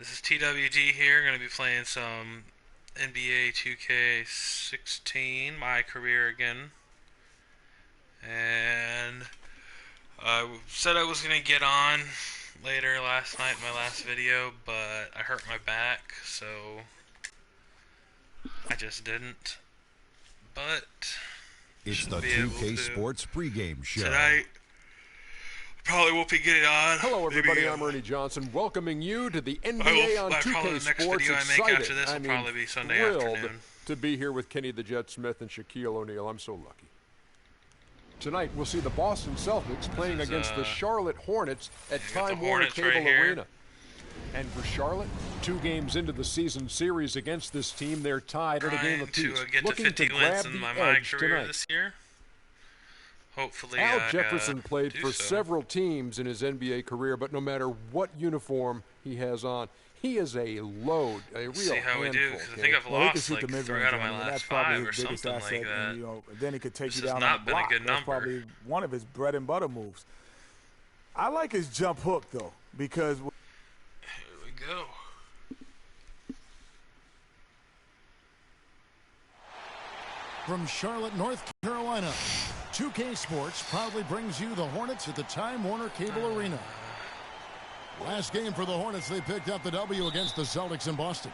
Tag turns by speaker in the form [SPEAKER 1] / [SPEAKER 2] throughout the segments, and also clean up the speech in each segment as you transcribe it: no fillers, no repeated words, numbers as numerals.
[SPEAKER 1] This is TWG here. Going to be playing some NBA 2K16, my career again. And I said I was going to get on later last night in my last video, but I hurt my back, so I just didn't. But
[SPEAKER 2] it's the 2K Sports pregame show.
[SPEAKER 1] Tonight, probably won't be getting on.
[SPEAKER 3] Hello, everybody. I'm Ernie Johnson, welcoming you to the NBA on 2K Sports. Excited.
[SPEAKER 1] After this will probably be Sunday
[SPEAKER 3] thrilled
[SPEAKER 1] afternoon.
[SPEAKER 3] to be here with Kenny the Jet Smith and Shaquille O'Neal. I'm so lucky. Tonight, we'll see the Boston Celtics playing against the Charlotte Hornets at Time Warner Cable Arena. And for Charlotte, 2 games into the season series against this team, they're tied at a game apiece, looking to grab the edge tonight.
[SPEAKER 1] This year. Hopefully,
[SPEAKER 3] Al Jefferson played for several teams in his NBA career, but no matter what uniform he has on, he is a load, a real handful.
[SPEAKER 1] See how we do, because I think I've lost like 3 out of my last 5 or something like that.
[SPEAKER 4] And, you know, then he could take you
[SPEAKER 1] This
[SPEAKER 4] down
[SPEAKER 1] has
[SPEAKER 4] on
[SPEAKER 1] not
[SPEAKER 4] the
[SPEAKER 1] been a
[SPEAKER 4] block.
[SPEAKER 1] good
[SPEAKER 4] That's
[SPEAKER 1] number.
[SPEAKER 4] probably one of his bread and butter moves. I like his jump hook, though, because...
[SPEAKER 1] Here we go.
[SPEAKER 5] From Charlotte, North Carolina, 2K Sports proudly brings you the Hornets at the Time Warner Cable Arena. Last game for the Hornets, they picked up the W against the Celtics in Boston.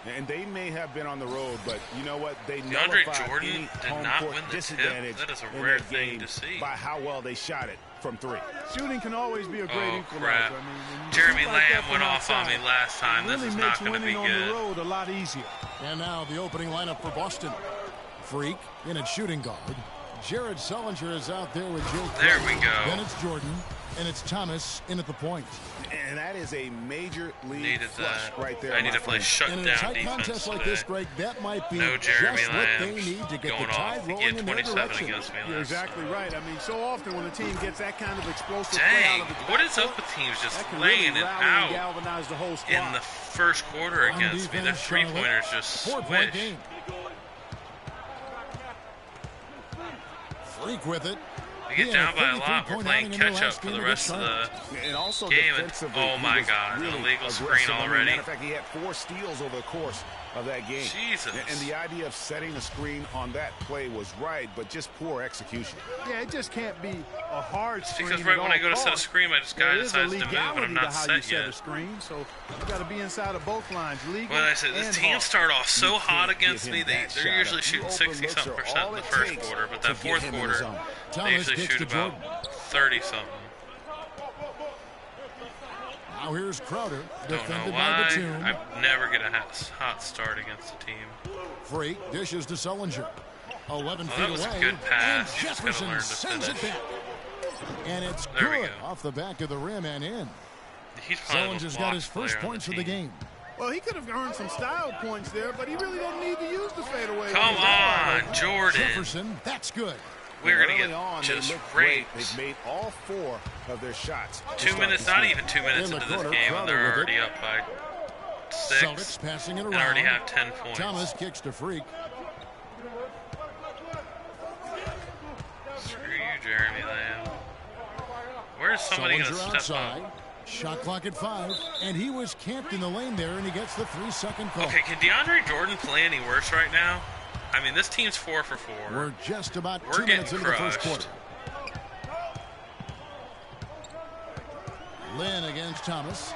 [SPEAKER 6] And they may have been on the road, but you know what? They
[SPEAKER 1] DeAndre
[SPEAKER 6] nullified
[SPEAKER 1] Jordan
[SPEAKER 6] any
[SPEAKER 1] did
[SPEAKER 6] home
[SPEAKER 1] not
[SPEAKER 6] court
[SPEAKER 1] win the tip.
[SPEAKER 6] disadvantage
[SPEAKER 1] That is a
[SPEAKER 6] in
[SPEAKER 1] rare
[SPEAKER 6] that
[SPEAKER 1] thing
[SPEAKER 6] game
[SPEAKER 1] to see.
[SPEAKER 6] by how well they shot it from 3.
[SPEAKER 4] Shooting can always be a great
[SPEAKER 1] Oh,
[SPEAKER 4] equalizer.
[SPEAKER 1] crap.
[SPEAKER 4] I mean, when you
[SPEAKER 1] Jeremy
[SPEAKER 4] shoot like that
[SPEAKER 1] Lamb
[SPEAKER 4] from
[SPEAKER 1] went off on me
[SPEAKER 4] outside,
[SPEAKER 1] last time.
[SPEAKER 4] it
[SPEAKER 1] This
[SPEAKER 4] really
[SPEAKER 1] is
[SPEAKER 4] makes
[SPEAKER 1] not going to be
[SPEAKER 4] winning on the
[SPEAKER 1] good.
[SPEAKER 4] road a lot easier.
[SPEAKER 5] And now the opening lineup for Boston. Freak in at shooting guard. Jared Sullinger is out there with Jake.
[SPEAKER 1] There we go.
[SPEAKER 5] Then it's Jordan, and it's Thomas in at the point.
[SPEAKER 6] And that is a major league
[SPEAKER 1] Needed
[SPEAKER 6] flush
[SPEAKER 1] that.
[SPEAKER 6] right there.
[SPEAKER 1] I need to
[SPEAKER 6] my
[SPEAKER 1] play
[SPEAKER 6] friend.
[SPEAKER 5] And in a
[SPEAKER 1] shutdown
[SPEAKER 5] tight
[SPEAKER 1] defense
[SPEAKER 5] contest like
[SPEAKER 1] today.
[SPEAKER 5] this, Greg, that might be
[SPEAKER 1] No Jeremy
[SPEAKER 5] just what
[SPEAKER 1] Lamb
[SPEAKER 5] they need to get the
[SPEAKER 1] going
[SPEAKER 5] tide
[SPEAKER 1] off. He
[SPEAKER 5] rolling
[SPEAKER 1] had
[SPEAKER 5] in their
[SPEAKER 1] 27
[SPEAKER 5] direction.
[SPEAKER 1] against me
[SPEAKER 4] You're
[SPEAKER 1] last
[SPEAKER 4] exactly
[SPEAKER 1] time.
[SPEAKER 4] right. I mean, so often when a team gets that kind of explosive play
[SPEAKER 1] Dang,
[SPEAKER 4] out of its
[SPEAKER 1] what is
[SPEAKER 4] backcourt,
[SPEAKER 1] up with teams just
[SPEAKER 4] that can
[SPEAKER 1] laying
[SPEAKER 4] really
[SPEAKER 1] it
[SPEAKER 4] rally and
[SPEAKER 1] out
[SPEAKER 4] galvanize the whole squad.
[SPEAKER 1] in the first quarter
[SPEAKER 5] On
[SPEAKER 1] against me? Their
[SPEAKER 5] defense,
[SPEAKER 1] three-pointers
[SPEAKER 5] Charlotte,
[SPEAKER 1] just
[SPEAKER 5] 4-point
[SPEAKER 1] swish.
[SPEAKER 5] game. Freak with it.
[SPEAKER 1] We get down by a lot. We're playing catch-up for the rest of the
[SPEAKER 6] And also
[SPEAKER 1] game. And,
[SPEAKER 6] defensively,
[SPEAKER 1] oh,
[SPEAKER 6] he
[SPEAKER 1] my
[SPEAKER 6] was
[SPEAKER 1] God, an
[SPEAKER 6] really
[SPEAKER 1] illegal
[SPEAKER 6] aggressive.
[SPEAKER 1] screen
[SPEAKER 6] I mean,
[SPEAKER 1] already.
[SPEAKER 6] matter of fact, he had 4 steals over the course of that game.
[SPEAKER 1] Jesus.
[SPEAKER 6] And the idea of setting a screen on that play was right, but just poor execution.
[SPEAKER 4] Yeah, it just can't be a hard screen.
[SPEAKER 1] Because right
[SPEAKER 4] at
[SPEAKER 1] when I
[SPEAKER 4] all
[SPEAKER 1] go to set a
[SPEAKER 4] costs.
[SPEAKER 1] screen, this
[SPEAKER 4] There
[SPEAKER 1] guy
[SPEAKER 4] is a
[SPEAKER 1] decides to move, and
[SPEAKER 4] legality
[SPEAKER 1] I'm
[SPEAKER 4] to
[SPEAKER 1] not
[SPEAKER 4] how you
[SPEAKER 1] set
[SPEAKER 4] set a
[SPEAKER 1] yet.
[SPEAKER 4] screen, so you got to be inside of both lines, legal
[SPEAKER 1] Well, I said, this
[SPEAKER 4] and
[SPEAKER 1] team
[SPEAKER 4] hard.
[SPEAKER 1] start off so
[SPEAKER 6] You
[SPEAKER 1] hot
[SPEAKER 6] can't
[SPEAKER 1] against
[SPEAKER 6] give
[SPEAKER 1] me.
[SPEAKER 6] him
[SPEAKER 1] They're
[SPEAKER 6] that shot.
[SPEAKER 1] usually
[SPEAKER 6] A few
[SPEAKER 1] shooting
[SPEAKER 6] open
[SPEAKER 1] 60-something
[SPEAKER 6] looks are
[SPEAKER 1] percent
[SPEAKER 6] all
[SPEAKER 1] in the
[SPEAKER 6] it
[SPEAKER 1] first
[SPEAKER 6] takes
[SPEAKER 1] quarter, but
[SPEAKER 6] to
[SPEAKER 1] that
[SPEAKER 6] get
[SPEAKER 1] fourth
[SPEAKER 6] him in the
[SPEAKER 1] quarter,
[SPEAKER 6] zone.
[SPEAKER 1] they
[SPEAKER 5] Thomas
[SPEAKER 1] usually
[SPEAKER 5] kicks
[SPEAKER 1] shoot
[SPEAKER 5] to
[SPEAKER 1] about
[SPEAKER 5] Jordan.
[SPEAKER 1] 30-something.
[SPEAKER 5] Now here's Crowder,
[SPEAKER 1] Don't know
[SPEAKER 5] defended by
[SPEAKER 1] why.
[SPEAKER 5] Batum.
[SPEAKER 1] I never get a hot start against a team.
[SPEAKER 5] Freak dishes to Sullinger. 11
[SPEAKER 1] Oh,
[SPEAKER 5] feet
[SPEAKER 1] that was a
[SPEAKER 5] away.
[SPEAKER 1] good pass.
[SPEAKER 5] And
[SPEAKER 1] You just gotta
[SPEAKER 5] Jefferson
[SPEAKER 1] learn to
[SPEAKER 5] sends it
[SPEAKER 1] finish.
[SPEAKER 5] back. And it's
[SPEAKER 1] There we
[SPEAKER 5] good
[SPEAKER 1] go.
[SPEAKER 5] off the back of the rim and in.
[SPEAKER 1] He's probably the most
[SPEAKER 5] Sullinger's got his
[SPEAKER 1] blocked
[SPEAKER 5] first
[SPEAKER 1] player on
[SPEAKER 5] points of the
[SPEAKER 1] team.
[SPEAKER 5] game.
[SPEAKER 4] Well, he could have earned some style points there, but he really doesn't need to use the fadeaway.
[SPEAKER 1] Come on, Jordan.
[SPEAKER 5] Jefferson, that's good.
[SPEAKER 1] We're going to
[SPEAKER 6] Early on,
[SPEAKER 1] get
[SPEAKER 6] they
[SPEAKER 1] just
[SPEAKER 6] looked great.
[SPEAKER 1] raped.
[SPEAKER 6] They've made all 4 of their shots. to
[SPEAKER 1] 2
[SPEAKER 6] start
[SPEAKER 1] minutes,
[SPEAKER 6] this
[SPEAKER 1] not
[SPEAKER 6] game.
[SPEAKER 1] even 2 minutes
[SPEAKER 5] In the
[SPEAKER 1] into this
[SPEAKER 5] corner,
[SPEAKER 1] game, and
[SPEAKER 5] Crowder
[SPEAKER 1] they're
[SPEAKER 5] with it.
[SPEAKER 1] already up by 6.
[SPEAKER 5] Celtics passing it around.
[SPEAKER 1] And already have 10 points.
[SPEAKER 5] Thomas kicks to Freak.
[SPEAKER 1] Screw you, Jeremy Lamb. Where's somebody going to
[SPEAKER 5] Sullinger
[SPEAKER 1] step
[SPEAKER 5] outside.
[SPEAKER 1] up?
[SPEAKER 5] Shot clock at 5. And he was camped in the lane there, and he gets the 3-second call.
[SPEAKER 1] Okay, can DeAndre Jordan play any worse right now? I mean, this team's 4 for 4.
[SPEAKER 5] We're just about
[SPEAKER 1] We're
[SPEAKER 5] 2 minutes
[SPEAKER 1] getting
[SPEAKER 5] into the first
[SPEAKER 1] crushed.
[SPEAKER 5] quarter. Lynn against Thomas.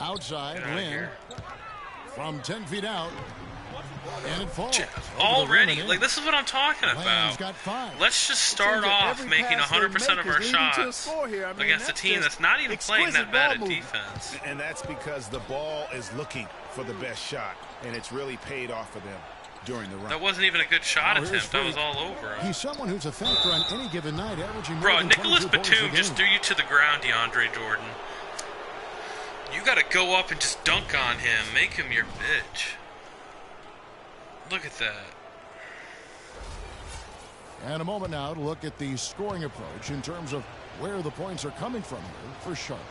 [SPEAKER 5] Outside,
[SPEAKER 1] Get outta
[SPEAKER 5] Lynn
[SPEAKER 1] here.
[SPEAKER 5] from 10 feet out. And it falls. Over the
[SPEAKER 1] Already,
[SPEAKER 5] rim and
[SPEAKER 1] like
[SPEAKER 5] in.
[SPEAKER 1] this is what I'm talking
[SPEAKER 5] Lamb's
[SPEAKER 1] about.
[SPEAKER 5] got 5.
[SPEAKER 1] Let's just start
[SPEAKER 4] Seems that
[SPEAKER 1] off
[SPEAKER 4] every
[SPEAKER 1] making
[SPEAKER 4] pass they
[SPEAKER 1] 100% of
[SPEAKER 4] make
[SPEAKER 1] our
[SPEAKER 4] is leading to a
[SPEAKER 1] shots
[SPEAKER 4] score here. I mean,
[SPEAKER 1] against a
[SPEAKER 4] that's
[SPEAKER 1] team
[SPEAKER 4] just
[SPEAKER 1] that's not even playing that
[SPEAKER 4] exquisite
[SPEAKER 1] bad
[SPEAKER 4] ball
[SPEAKER 1] at
[SPEAKER 4] movement.
[SPEAKER 1] defense.
[SPEAKER 6] And that's because the ball is looking for the best shot, and it's really paid off for them during the run.
[SPEAKER 1] That wasn't even a good shot
[SPEAKER 5] Now here's
[SPEAKER 1] attempt. That was
[SPEAKER 5] Freak.
[SPEAKER 1] all over him.
[SPEAKER 5] He's someone who's a factor on any given night, averaging more
[SPEAKER 1] Bro,
[SPEAKER 5] than
[SPEAKER 1] Nicholas
[SPEAKER 5] 22 points a
[SPEAKER 1] Batum just
[SPEAKER 5] game.
[SPEAKER 1] threw you to the ground, DeAndre Jordan. You gotta go up and just dunk on him. Make him your bitch. Look at that.
[SPEAKER 5] And a moment now to look at the scoring approach in terms of where the points are coming from here for Charlotte.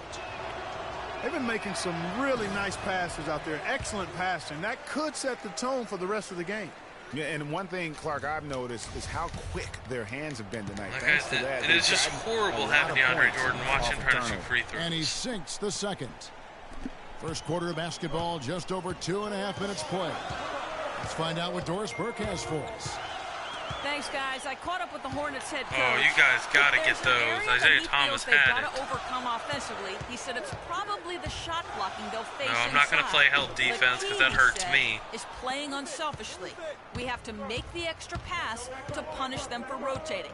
[SPEAKER 4] They've been making some really nice passes out there. Excellent passing. That could set the tone for the rest of the game.
[SPEAKER 6] Yeah, and one thing, Clark, I've noticed is how quick their hands have been tonight.
[SPEAKER 1] Like
[SPEAKER 6] Thanks to that,
[SPEAKER 1] it is just horrible having DeAndre Jordan watching trying to shoot free throws.
[SPEAKER 5] And he sinks the second. First quarter of basketball, just over 2.5 minutes played. Let's find out what Doris Burke has for us.
[SPEAKER 7] Thanks, guys. I caught up with the Hornets head coach.
[SPEAKER 1] Oh, you guys got to get those. Isaiah Thomas had
[SPEAKER 7] it. Got to overcome offensively. He said it's probably the shot blocking they'll face.
[SPEAKER 1] No, I'm not going to play help defense because that hurts me.
[SPEAKER 7] Is playing unselfishly. We have to make the extra pass to punish them for rotating.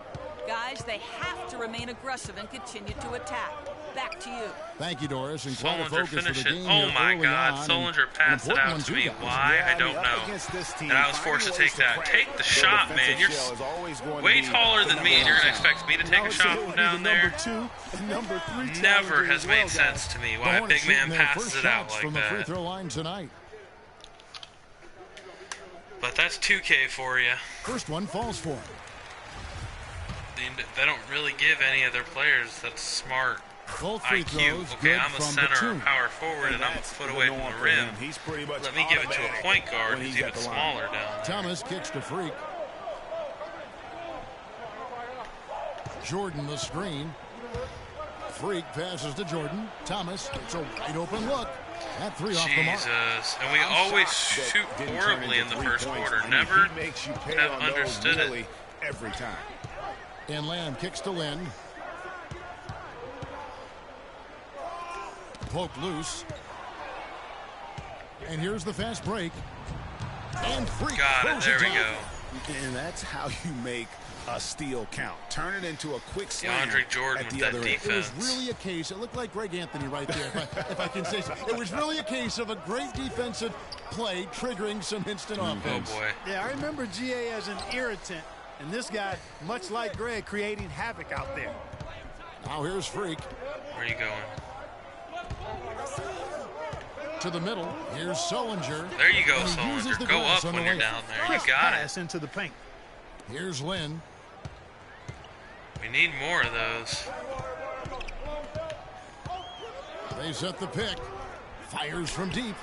[SPEAKER 7] Guys, they have to remain aggressive and continue to attack. Back to you.
[SPEAKER 5] Thank you, Doris. And
[SPEAKER 1] Solinger finished it. Oh my God, Solinger passed it out to me. Why? I don't know. And I was forced to take that. Take the shot, man. You're way taller than me, and you're going to expect me to take a shot from down there? Never has made sense to me why a big man passes it out like that.
[SPEAKER 5] Free throw line tonight.
[SPEAKER 1] But that's 2K for you.
[SPEAKER 5] First one falls for him.
[SPEAKER 1] They don't really give any of their players that smart
[SPEAKER 5] Both free
[SPEAKER 1] IQ. Okay, I'm a center or power forward, and I'm a foot away from the rim. Let me give it to a point guard who's even smaller down there.
[SPEAKER 5] Thomas kicks to Freak. Jordan the screen. Freak passes to Jordan. Thomas, it's a wide open look. That three off the mark.
[SPEAKER 1] Jesus. And we always shoot horribly in the first quarter. Never have understood it.
[SPEAKER 6] Every time.
[SPEAKER 5] And Lamb kicks to Lynn. Poked loose. And here's the fast break. And Freak.
[SPEAKER 1] Got it. There we go.
[SPEAKER 6] And that's how you make a steal count. Turn it into a quick slam.
[SPEAKER 1] DeAndre Jordan with that defense.
[SPEAKER 5] It was really a case. It looked like Greg Anthony right there, if I can say so. It was really a case of a great defensive play triggering some instant offense.
[SPEAKER 1] Oh, boy.
[SPEAKER 8] Yeah, I remember GA as an irritant. And this guy, much like Greg, creating havoc out there.
[SPEAKER 5] Now here's Freak.
[SPEAKER 1] Where are you going?
[SPEAKER 5] To the middle. Here's Solinger.
[SPEAKER 1] There you go, Solinger. Go up when you're down there. You got it.
[SPEAKER 8] Into the paint.
[SPEAKER 5] Here's Lynn.
[SPEAKER 1] We need more of those.
[SPEAKER 5] They set the pick. Fires from deep.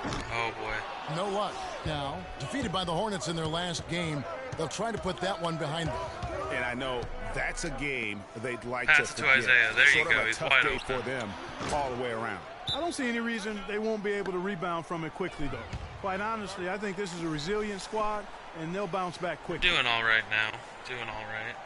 [SPEAKER 1] Oh, boy.
[SPEAKER 5] No luck. Now, defeated by the Hornets in their last game, they'll try to put that one behind them.
[SPEAKER 6] And I know that's a game they'd like
[SPEAKER 1] Pass
[SPEAKER 6] to
[SPEAKER 1] it to Isaiah. There you
[SPEAKER 6] sort
[SPEAKER 1] go.
[SPEAKER 6] of a
[SPEAKER 1] He's
[SPEAKER 6] tough
[SPEAKER 1] wide
[SPEAKER 6] day
[SPEAKER 1] open.
[SPEAKER 6] for them all the way around.
[SPEAKER 8] I don't see any reason they won't be able to rebound from it quickly, though. Quite honestly, I think this is a resilient squad, and they'll bounce back quickly.
[SPEAKER 1] Doing all right now. Doing all right.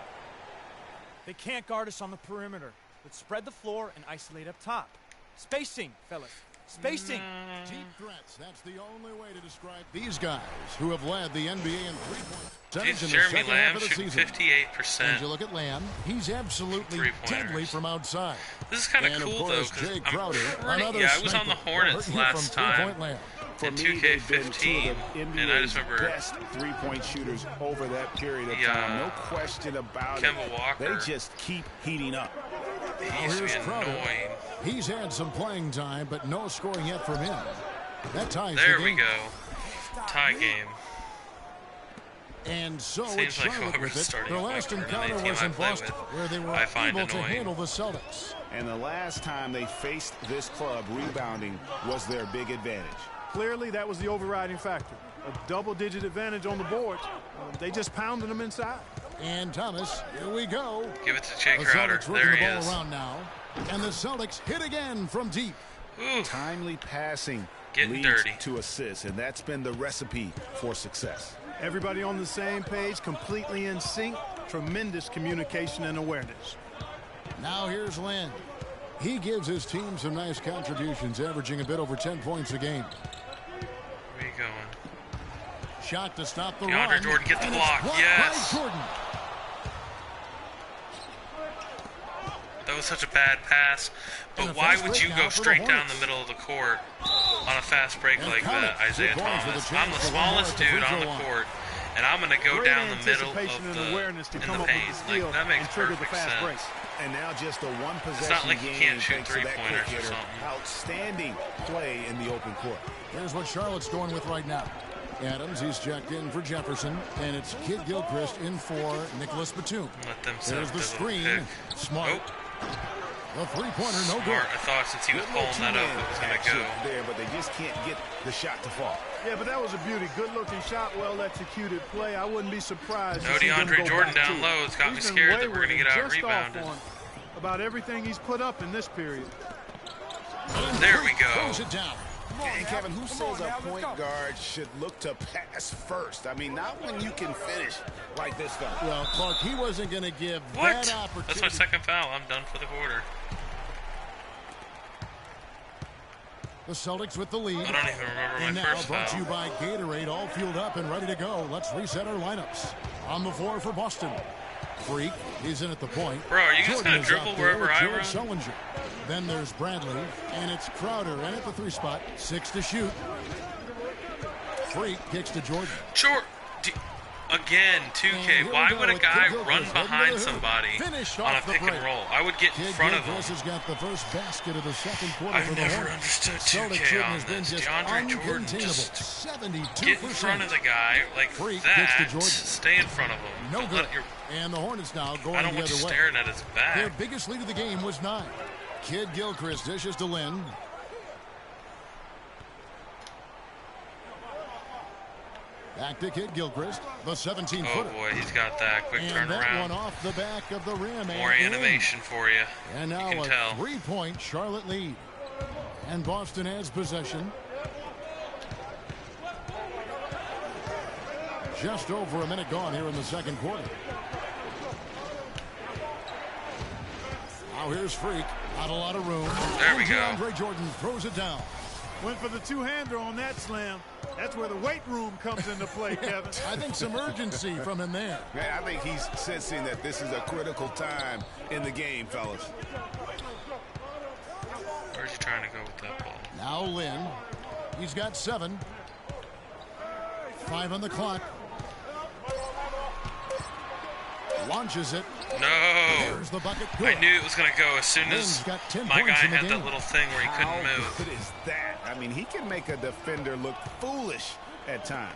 [SPEAKER 9] They can't guard us on the perimeter. Let's spread the floor and isolate up top. Spacing, fellas. Spacing.
[SPEAKER 5] Deep threats. That's the only way to describe these guys who have led the NBA in three-point.
[SPEAKER 1] Jeremy Lamb shooting 58%.
[SPEAKER 5] And you look at Lamb, he's absolutely deadly from outside.
[SPEAKER 1] This is kind of cool, though, because I was on the Hornets last time in 2K15, and I just remember
[SPEAKER 6] best three-point shooters over that period of time. No question about
[SPEAKER 1] Kemba
[SPEAKER 6] it.
[SPEAKER 1] Walker.
[SPEAKER 6] They just keep heating up.
[SPEAKER 1] He used to be annoying.
[SPEAKER 5] He's had some playing time, but no scoring yet from him. That ties
[SPEAKER 1] there
[SPEAKER 5] the
[SPEAKER 1] we
[SPEAKER 5] game.
[SPEAKER 1] go. Tie game.
[SPEAKER 5] And so
[SPEAKER 1] Seems
[SPEAKER 5] it's
[SPEAKER 1] like
[SPEAKER 5] Charlotte
[SPEAKER 1] whoever's
[SPEAKER 5] with it.
[SPEAKER 1] starting
[SPEAKER 5] Their
[SPEAKER 1] at
[SPEAKER 5] last
[SPEAKER 1] point guard in
[SPEAKER 5] encounter
[SPEAKER 1] any
[SPEAKER 5] was
[SPEAKER 1] team
[SPEAKER 5] in
[SPEAKER 1] I play
[SPEAKER 5] Boston,
[SPEAKER 1] with,
[SPEAKER 5] where they were
[SPEAKER 1] I find
[SPEAKER 5] able to
[SPEAKER 1] annoying.
[SPEAKER 5] handle the Celtics.
[SPEAKER 6] And the last time they faced this club, rebounding was their big advantage.
[SPEAKER 8] Clearly, that was the overriding factor. A double-digit advantage on the board. They just pounded them inside.
[SPEAKER 5] And Thomas, here we go.
[SPEAKER 1] Give it to Jay
[SPEAKER 5] The
[SPEAKER 1] Crowder.
[SPEAKER 5] Celtics
[SPEAKER 1] There
[SPEAKER 5] working
[SPEAKER 1] he
[SPEAKER 5] the ball
[SPEAKER 1] is.
[SPEAKER 5] around now. And the Celtics hit again from deep.
[SPEAKER 1] Ooh.
[SPEAKER 6] Timely passing
[SPEAKER 1] Getting
[SPEAKER 6] leads
[SPEAKER 1] dirty.
[SPEAKER 6] to assists, and that's been the recipe for success.
[SPEAKER 8] Everybody on the same page, completely in sync. Tremendous communication and awareness.
[SPEAKER 5] Now here's Lynn. He gives his team some nice contributions, averaging a bit over 10 points a game.
[SPEAKER 1] Where are you going?
[SPEAKER 5] Shot to stop the
[SPEAKER 1] DeAndre
[SPEAKER 5] run.
[SPEAKER 1] Jordan, get the
[SPEAKER 5] and
[SPEAKER 1] block.
[SPEAKER 5] it's blocked
[SPEAKER 1] Yes.
[SPEAKER 5] by Jordan.
[SPEAKER 1] That was such a bad pass.
[SPEAKER 5] And
[SPEAKER 1] But
[SPEAKER 5] a
[SPEAKER 1] why
[SPEAKER 5] fast
[SPEAKER 1] would
[SPEAKER 5] break
[SPEAKER 1] you
[SPEAKER 5] now
[SPEAKER 1] go
[SPEAKER 5] for the
[SPEAKER 1] straight down
[SPEAKER 5] Hornets.
[SPEAKER 1] the middle of the court on a fast break
[SPEAKER 5] And
[SPEAKER 1] like
[SPEAKER 5] count
[SPEAKER 1] that,
[SPEAKER 5] it.
[SPEAKER 1] Isaiah
[SPEAKER 5] 2 points with a
[SPEAKER 1] Thomas?
[SPEAKER 5] chance
[SPEAKER 1] I'm the
[SPEAKER 5] for one more
[SPEAKER 1] smallest
[SPEAKER 5] at the
[SPEAKER 1] dude
[SPEAKER 5] free
[SPEAKER 1] on
[SPEAKER 5] throw
[SPEAKER 1] the
[SPEAKER 5] line.
[SPEAKER 1] court, and I'm going to go
[SPEAKER 8] Great
[SPEAKER 1] down the middle
[SPEAKER 8] anticipation
[SPEAKER 1] of
[SPEAKER 8] and awareness to
[SPEAKER 1] in
[SPEAKER 8] come
[SPEAKER 1] the
[SPEAKER 8] up with
[SPEAKER 1] paint.
[SPEAKER 8] the steal
[SPEAKER 1] Like, that makes
[SPEAKER 8] and trigger the
[SPEAKER 1] perfect
[SPEAKER 8] fast
[SPEAKER 1] sense.
[SPEAKER 8] break.
[SPEAKER 6] And now just a one-possession
[SPEAKER 1] It's not like he
[SPEAKER 6] game
[SPEAKER 1] can't shoot
[SPEAKER 6] thanks to that
[SPEAKER 1] three-pointers
[SPEAKER 6] quick
[SPEAKER 1] or
[SPEAKER 6] hitter.
[SPEAKER 1] something.
[SPEAKER 6] Outstanding play in the open court.
[SPEAKER 5] Here's what Charlotte's going with right now. Adams, he's checked in for Jefferson, and it's Kid Gilchrist in for Nicholas Batum.
[SPEAKER 1] Let them set
[SPEAKER 5] There's
[SPEAKER 1] up
[SPEAKER 5] the
[SPEAKER 1] their little
[SPEAKER 5] screen.
[SPEAKER 1] pick.
[SPEAKER 5] Smart.
[SPEAKER 1] Oh.
[SPEAKER 5] The three-pointer, no good.
[SPEAKER 1] I thought since he was pulling that up, it was going to go.
[SPEAKER 6] There, but they just can't get the shot to fall.
[SPEAKER 8] Yeah, but that was a beauty. Good-looking shot, well-executed play. I wouldn't be surprised.
[SPEAKER 1] No DeAndre Jordan down low. It's got me scared that we're going to get out-rebounded.
[SPEAKER 8] About everything he's put up in this period.
[SPEAKER 1] There we go.
[SPEAKER 5] Throws it down.
[SPEAKER 6] And Kevin, who says a point guard should look to pass first? I mean, not when you can finish like this guy.
[SPEAKER 5] Well, Clark, he wasn't going to give
[SPEAKER 1] What?
[SPEAKER 5] that opportunity.
[SPEAKER 1] That's my second foul. I'm done for the quarter.
[SPEAKER 5] The Celtics with the lead.
[SPEAKER 1] I don't even remember
[SPEAKER 5] And
[SPEAKER 1] my
[SPEAKER 5] now
[SPEAKER 1] first
[SPEAKER 5] brought to
[SPEAKER 1] foul.
[SPEAKER 5] you by Gatorade, all fueled up and ready to go. Let's reset our lineups. On the floor for Boston. Freak, he's in at the point.
[SPEAKER 1] Bro, are you just
[SPEAKER 5] Jordan
[SPEAKER 1] going to
[SPEAKER 5] is out
[SPEAKER 1] dribble
[SPEAKER 5] there
[SPEAKER 1] wherever
[SPEAKER 5] with
[SPEAKER 1] I
[SPEAKER 5] George
[SPEAKER 1] run?
[SPEAKER 5] Sullinger. Then there's Bradley, and it's Crowder in at the 3 spot. 6 to shoot. Freak kicks to Jordan.
[SPEAKER 1] Again, 2K. Why would a guy run behind somebody
[SPEAKER 5] Finished
[SPEAKER 1] on a
[SPEAKER 5] off the
[SPEAKER 1] pick and
[SPEAKER 5] break.
[SPEAKER 1] roll? I would get in front of him.
[SPEAKER 5] Has got the first basket of the second quarter
[SPEAKER 1] I've
[SPEAKER 5] for the
[SPEAKER 1] never
[SPEAKER 5] Hornets.
[SPEAKER 1] understood
[SPEAKER 5] Celtic
[SPEAKER 1] 2K
[SPEAKER 5] shooting
[SPEAKER 1] on
[SPEAKER 5] has been
[SPEAKER 1] this.
[SPEAKER 5] just
[SPEAKER 1] DeAndre Jordan
[SPEAKER 5] uncontainable.
[SPEAKER 1] just
[SPEAKER 5] 72%.
[SPEAKER 1] get in front of the guy like
[SPEAKER 5] Freak
[SPEAKER 1] that.
[SPEAKER 5] kicks to Jordan.
[SPEAKER 1] Stay in front of him.
[SPEAKER 5] No
[SPEAKER 1] Don't
[SPEAKER 5] good.
[SPEAKER 1] let your,
[SPEAKER 5] And the Hornets now going
[SPEAKER 1] I don't
[SPEAKER 5] the
[SPEAKER 1] want you
[SPEAKER 5] other way.
[SPEAKER 1] staring at his
[SPEAKER 5] Their
[SPEAKER 1] back.
[SPEAKER 5] biggest lead of the game was 9. Kid Gilchrist dishes to Lynn. Back to Kid Gilchrist, the 17-footer.
[SPEAKER 1] Oh boy, he's got that quick
[SPEAKER 5] And that
[SPEAKER 1] turnaround.
[SPEAKER 5] one off the back of the rim.
[SPEAKER 1] More
[SPEAKER 5] and in.
[SPEAKER 1] animation for you.
[SPEAKER 5] And now
[SPEAKER 1] You can
[SPEAKER 5] a
[SPEAKER 1] tell.
[SPEAKER 5] 3-point Charlotte lead. And Boston has possession. Just over a minute gone here in the second quarter. Now here's Freak. Not a lot of room.
[SPEAKER 1] There we go.
[SPEAKER 5] DeAndre Jordan throws it down.
[SPEAKER 8] Went for the two-hander on that slam. That's where the weight room comes into play, Kevin.
[SPEAKER 5] I think some urgency from him there.
[SPEAKER 6] Man, I think he's sensing that this is a critical time in the game, fellas.
[SPEAKER 1] Where's he trying to go with that ball?
[SPEAKER 5] Now Lynn. He's got 7. 5 on the clock. Launches it.
[SPEAKER 1] No!
[SPEAKER 5] There's the bucket. Good.
[SPEAKER 1] I knew it was going to go as soon
[SPEAKER 5] Lynn's
[SPEAKER 1] as
[SPEAKER 5] got 10
[SPEAKER 1] my guy
[SPEAKER 5] points in the
[SPEAKER 1] had that
[SPEAKER 5] game.
[SPEAKER 1] little thing where he couldn't
[SPEAKER 6] How
[SPEAKER 1] move.
[SPEAKER 6] good is that? I mean, he can make a defender look foolish at times.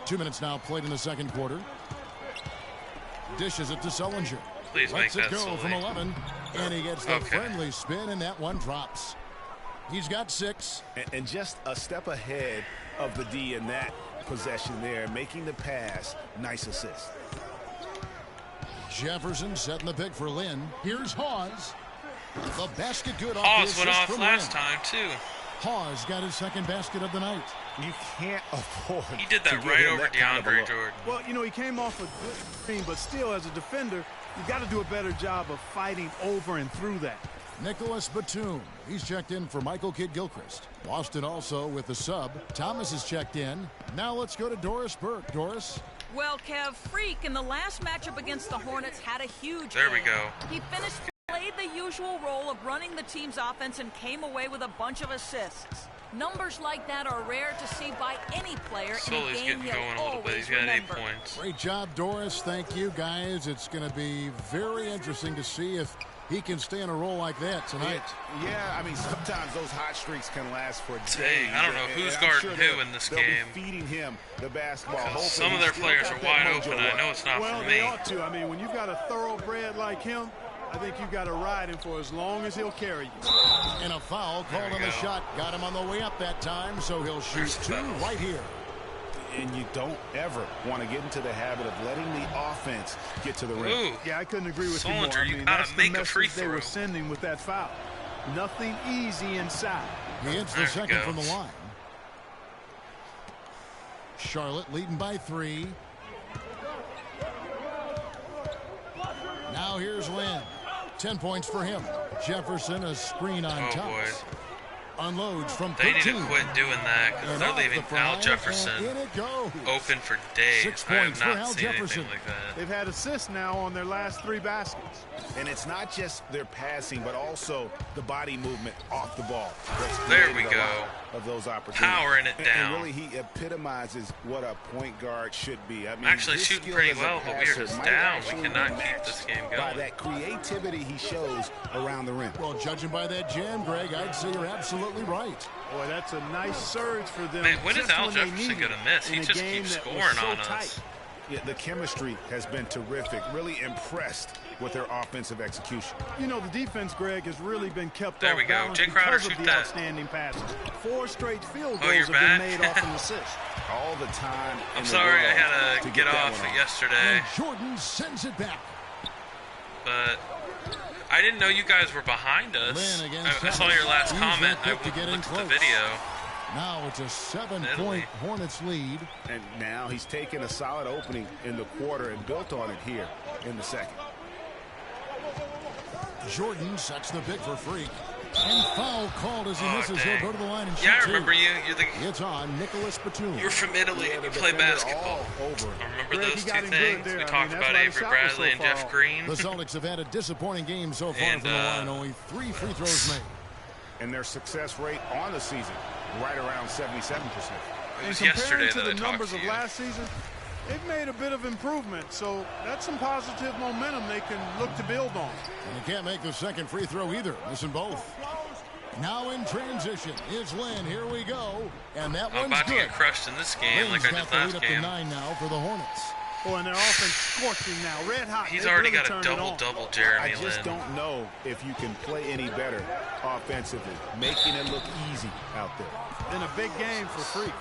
[SPEAKER 5] 2 minutes now played in the second quarter. Dishes it to Sullinger.
[SPEAKER 1] Please
[SPEAKER 5] Lets
[SPEAKER 1] make
[SPEAKER 5] it
[SPEAKER 1] that
[SPEAKER 5] go
[SPEAKER 1] Sully.
[SPEAKER 5] from 11. And he gets the
[SPEAKER 1] Okay.
[SPEAKER 5] friendly spin, and that one drops. He's got 6.
[SPEAKER 6] And just a step ahead of the D in that possession there, making the pass. Nice assist.
[SPEAKER 5] Jefferson setting the pick for Lynn. Here's Hawes. The basket good off the
[SPEAKER 1] Hawes
[SPEAKER 5] assist
[SPEAKER 1] went off
[SPEAKER 5] from
[SPEAKER 1] last
[SPEAKER 5] Lynn.
[SPEAKER 1] time, too.
[SPEAKER 5] Hawes got his second basket of the night.
[SPEAKER 6] You can't afford
[SPEAKER 1] He did that
[SPEAKER 6] to give
[SPEAKER 1] right
[SPEAKER 6] him
[SPEAKER 1] over
[SPEAKER 6] that kind of a
[SPEAKER 1] DeAndre
[SPEAKER 6] look.
[SPEAKER 1] Jordan.
[SPEAKER 8] Well, you know, he came off a good screen, but still, as a defender, you got to do a better job of fighting over and through that.
[SPEAKER 5] Nicholas Batum. He's checked in for Michael Kidd-Gilchrist. Boston also with the sub. Thomas is checked in. Now let's go to Doris Burke. Doris.
[SPEAKER 7] Well, Kev, Freak in the last matchup against the Hornets had a huge
[SPEAKER 1] There we
[SPEAKER 7] game.
[SPEAKER 1] go.
[SPEAKER 7] He finished, played the usual role of running the team's offense and came away with a bunch of assists. Numbers like that are rare to see by any player in a
[SPEAKER 1] Sully's
[SPEAKER 7] game
[SPEAKER 1] getting
[SPEAKER 7] he'll
[SPEAKER 1] going a little bit.
[SPEAKER 7] always
[SPEAKER 1] He's got 8
[SPEAKER 7] remember.
[SPEAKER 1] points.
[SPEAKER 5] Great job, Doris. Thank you, guys. It's going to be very interesting to see if he can stay in a role like that tonight.
[SPEAKER 6] Yeah, I mean, sometimes those hot streaks can last for days.
[SPEAKER 1] Dang, I don't know who's
[SPEAKER 6] I'm
[SPEAKER 1] guarding
[SPEAKER 6] sure
[SPEAKER 1] who in this
[SPEAKER 6] they'll
[SPEAKER 1] game.
[SPEAKER 6] Be feeding him the basketball.
[SPEAKER 1] Because
[SPEAKER 6] Hopefully
[SPEAKER 1] some of
[SPEAKER 6] he's
[SPEAKER 1] their
[SPEAKER 6] still
[SPEAKER 1] players
[SPEAKER 6] got
[SPEAKER 1] are
[SPEAKER 6] that
[SPEAKER 1] wide
[SPEAKER 6] mojo
[SPEAKER 1] open. I
[SPEAKER 6] up.
[SPEAKER 1] know it's not
[SPEAKER 8] Well,
[SPEAKER 1] for
[SPEAKER 8] they
[SPEAKER 1] me.
[SPEAKER 8] ought to. I mean, when you've got a thoroughbred like him, I think you've got to ride him for as long as he'll carry you.
[SPEAKER 5] And a foul
[SPEAKER 1] There
[SPEAKER 5] called
[SPEAKER 1] we
[SPEAKER 5] on the
[SPEAKER 1] go.
[SPEAKER 5] shot. Got him on the way up that time, so he'll shoot
[SPEAKER 1] There's
[SPEAKER 5] 2
[SPEAKER 1] fouls.
[SPEAKER 5] right here.
[SPEAKER 6] And you don't ever want to get into the habit of letting the offense get to the rim.
[SPEAKER 1] Ooh.
[SPEAKER 8] Yeah, I couldn't agree with you more.
[SPEAKER 1] Sullinger,
[SPEAKER 8] I
[SPEAKER 1] you
[SPEAKER 8] mean,
[SPEAKER 1] gotta
[SPEAKER 8] that's the
[SPEAKER 1] make a
[SPEAKER 8] message
[SPEAKER 1] free
[SPEAKER 8] they were
[SPEAKER 1] throw.
[SPEAKER 8] sending with that foul. Nothing easy inside.
[SPEAKER 5] He hits the
[SPEAKER 1] There he
[SPEAKER 5] second from the
[SPEAKER 1] goes.
[SPEAKER 5] line. Charlotte leading by 3. Now here's Lynn. 10 points for him. Jefferson a screen on
[SPEAKER 1] Oh,
[SPEAKER 5] Thomas.
[SPEAKER 1] boy.
[SPEAKER 5] Unloads from
[SPEAKER 1] They
[SPEAKER 5] 13.
[SPEAKER 1] need to quit doing that because
[SPEAKER 5] And
[SPEAKER 1] they're
[SPEAKER 5] off
[SPEAKER 1] leaving
[SPEAKER 5] the
[SPEAKER 1] Al
[SPEAKER 5] fly,
[SPEAKER 1] Jefferson
[SPEAKER 5] and in it goes.
[SPEAKER 1] open for days.
[SPEAKER 5] 6
[SPEAKER 1] I have
[SPEAKER 5] points for
[SPEAKER 1] not
[SPEAKER 5] Al
[SPEAKER 1] seen
[SPEAKER 5] Jefferson.
[SPEAKER 1] anything like that.
[SPEAKER 8] They've had assists now on their last 3 baskets.
[SPEAKER 6] And it's not just their passing, but also the body movement off the ball. That's
[SPEAKER 1] There we
[SPEAKER 6] created a
[SPEAKER 1] go.
[SPEAKER 6] lot of those opportunities.
[SPEAKER 1] Powering it
[SPEAKER 6] And
[SPEAKER 1] down.
[SPEAKER 6] really, he epitomizes what a point guard should be. I mean,
[SPEAKER 1] Actually
[SPEAKER 6] his
[SPEAKER 1] shooting
[SPEAKER 6] skill
[SPEAKER 1] pretty
[SPEAKER 6] as a
[SPEAKER 1] well, but we are
[SPEAKER 6] passer
[SPEAKER 1] just
[SPEAKER 6] might
[SPEAKER 1] down. We
[SPEAKER 6] actually
[SPEAKER 1] cannot
[SPEAKER 6] be
[SPEAKER 1] keep
[SPEAKER 6] matched
[SPEAKER 1] this game
[SPEAKER 6] by
[SPEAKER 1] going.
[SPEAKER 6] that creativity he shows around the rim.
[SPEAKER 5] Well, judging by that jam, Greg, I'd say you're absolutely right.
[SPEAKER 8] Boy, that's a nice surge for them.
[SPEAKER 1] Man, when is
[SPEAKER 8] just
[SPEAKER 1] Al
[SPEAKER 8] when they
[SPEAKER 1] Jefferson
[SPEAKER 8] need
[SPEAKER 1] gonna
[SPEAKER 8] it
[SPEAKER 1] miss?
[SPEAKER 8] in
[SPEAKER 1] He
[SPEAKER 8] a
[SPEAKER 1] just
[SPEAKER 8] game
[SPEAKER 1] keeps
[SPEAKER 8] that was
[SPEAKER 1] scoring
[SPEAKER 8] so
[SPEAKER 1] on us.
[SPEAKER 8] tight.
[SPEAKER 6] Yeah, the chemistry has been terrific. Really impressed with their offensive execution.
[SPEAKER 8] You know, the defense, Greg, has really been kept
[SPEAKER 1] There
[SPEAKER 8] off
[SPEAKER 1] we go.
[SPEAKER 8] balance
[SPEAKER 1] Jay Crowder,
[SPEAKER 8] because of
[SPEAKER 1] shoot
[SPEAKER 8] the
[SPEAKER 1] that.
[SPEAKER 8] outstanding passes. 4 straight field
[SPEAKER 1] Oh,
[SPEAKER 8] goals
[SPEAKER 1] you're
[SPEAKER 8] have
[SPEAKER 1] back?
[SPEAKER 8] been made off an assist.
[SPEAKER 6] All the time.
[SPEAKER 1] I'm sorry I had to get off yesterday.
[SPEAKER 5] And Jordan sends it back.
[SPEAKER 1] But I didn't know you guys were behind us. I saw your last comment. I looked at the video.
[SPEAKER 5] Now it's a 7-point Hornets lead.
[SPEAKER 6] And now he's taken a solid opening in the quarter and built on it here in the second.
[SPEAKER 5] Jordan sets the pick for Freak. And foul called as he misses.
[SPEAKER 1] Dang.
[SPEAKER 5] He'll go to the line and shoot
[SPEAKER 1] Yeah, I remember you.
[SPEAKER 5] It's on Nicholas Batum.
[SPEAKER 1] You're from Italy and you play basketball. I remember those two things. We talked about Avery Bradley and Jeff Green.
[SPEAKER 5] The Celtics have had a disappointing game so far from the line. Only 3 free throws made.
[SPEAKER 6] And their success rate on the season, right around 77%.
[SPEAKER 1] It was
[SPEAKER 8] and
[SPEAKER 1] yesterday
[SPEAKER 8] compared to
[SPEAKER 1] that I
[SPEAKER 8] the
[SPEAKER 1] talked
[SPEAKER 8] numbers
[SPEAKER 1] to
[SPEAKER 8] of
[SPEAKER 1] you.
[SPEAKER 8] last season, they've made a bit of improvement. So that's some positive momentum they can look to build on.
[SPEAKER 5] And he can't make the second free throw either. Missing both. Now in transition is Lynn. Here we go. And that
[SPEAKER 1] I'm
[SPEAKER 5] one's
[SPEAKER 1] about to
[SPEAKER 5] good.
[SPEAKER 1] get crushed in this game like I did last game.
[SPEAKER 5] 9 now for the Hornets.
[SPEAKER 8] Oh, and their offense scorching now, red hot.
[SPEAKER 1] He's
[SPEAKER 8] They've
[SPEAKER 1] already
[SPEAKER 8] really
[SPEAKER 1] got a
[SPEAKER 8] turned it on.
[SPEAKER 1] double-double, Jeremy
[SPEAKER 6] I just
[SPEAKER 1] Lin.
[SPEAKER 6] don't know if you can play any better offensively, making it look easy out there.
[SPEAKER 8] In a big game for Freak.